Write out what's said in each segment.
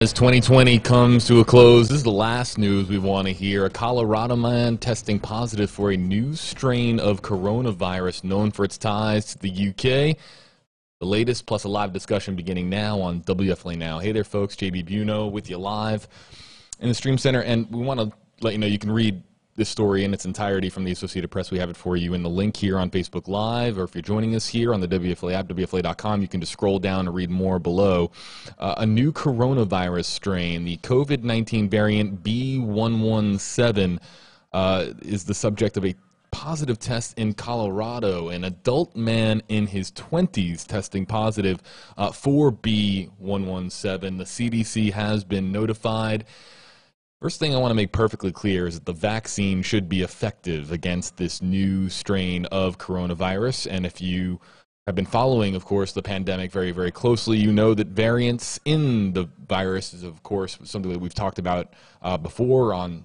As 2020 comes to a close, this is the last news we want to hear. A Colorado man testing positive for a new strain of coronavirus known for its ties to the UK. The latest, plus a live discussion beginning now on WFLA Now. Hey there, folks. JB Buno with you live in the Stream Center. And we want to let you know you can read this story in its entirety from the Associated Press. We have it for you in the link here on Facebook Live, or if you're joining us here on the WFLA app, WFLA.com, you can just scroll down and read more below. A new coronavirus strain, the COVID-19 variant B117, is the subject of a positive test in Colorado. An adult man in his 20s testing positive for B117. The CDC has been notified. First thing I want to make perfectly clear is that the vaccine should be effective against this new strain of coronavirus. And if you have been following, of course, the pandemic very, very closely, you know that variants in the virus is, of course, something that we've talked about before on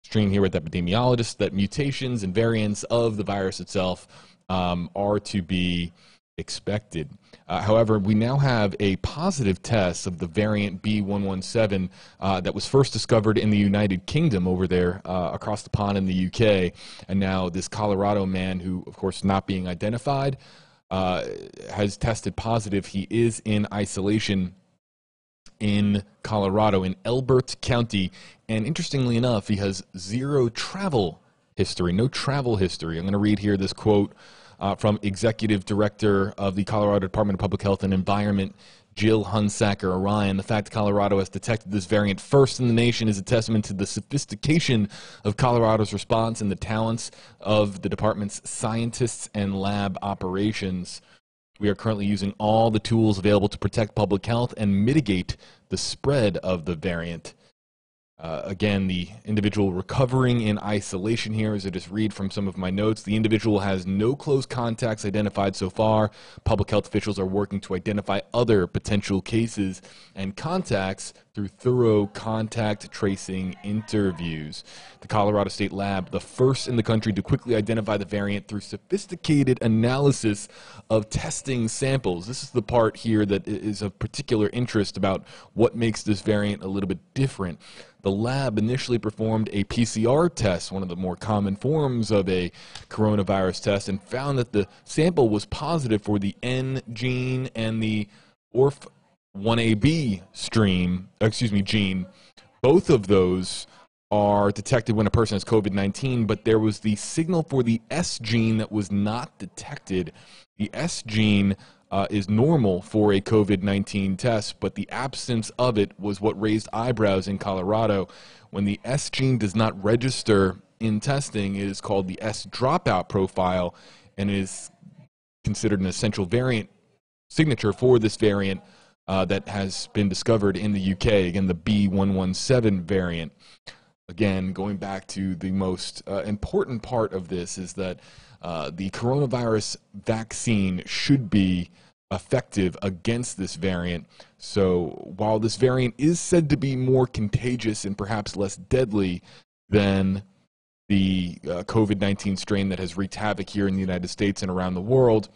stream here with epidemiologists, that mutations and variants of the virus itself are to be expected. However, we now have a positive test of the variant B117 that was first discovered in the United Kingdom over there across the pond in the UK. And now this Colorado man, who, of course, not being identified, has tested positive. He is in isolation in Colorado, in Elbert County. And interestingly enough, he has zero travel history, no travel history. I'm going to read here this quote from Executive Director of the Colorado Department of Public Health and Environment, Jill Hunsaker-Orion. The fact that Colorado has detected this variant first in the nation is a testament to the sophistication of Colorado's response and the talents of the department's scientists and lab operations. We are currently using all the tools available to protect public health and mitigate the spread of the variant. Again, the individual recovering in isolation here, as I just read from some of my notes, the individual has no close contacts identified so far. Public health officials are working to identify other potential cases and contacts through thorough contact tracing interviews. The Colorado State Lab, the first in the country to quickly identify the variant through sophisticated analysis of testing samples. This is the part here that is of particular interest about what makes this variant a little bit different. The lab initially performed a PCR test, one of the more common forms of a coronavirus test, and found that the sample was positive for the N gene and the ORF1ab gene. Both of those are detected when a person has COVID-19, but there was the signal for the S gene that was not detected. The S gene is normal for a COVID-19 test, but the absence of it was what raised eyebrows in Colorado. When the S gene does not register in testing, it is called the S dropout profile, and is considered an essential variant signature for this variant that has been discovered in the UK, again, the B117 variant. Again, going back to the most important part of this is that the coronavirus vaccine should be effective against this variant. So while this variant is said to be more contagious and perhaps less deadly than the COVID-19 strain that has wreaked havoc here in the United States and around the world,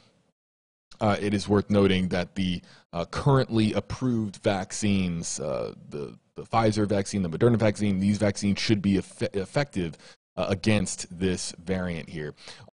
it is worth noting that the currently approved vaccines, the Pfizer vaccine, the Moderna vaccine, these vaccines should be effective against this variant here.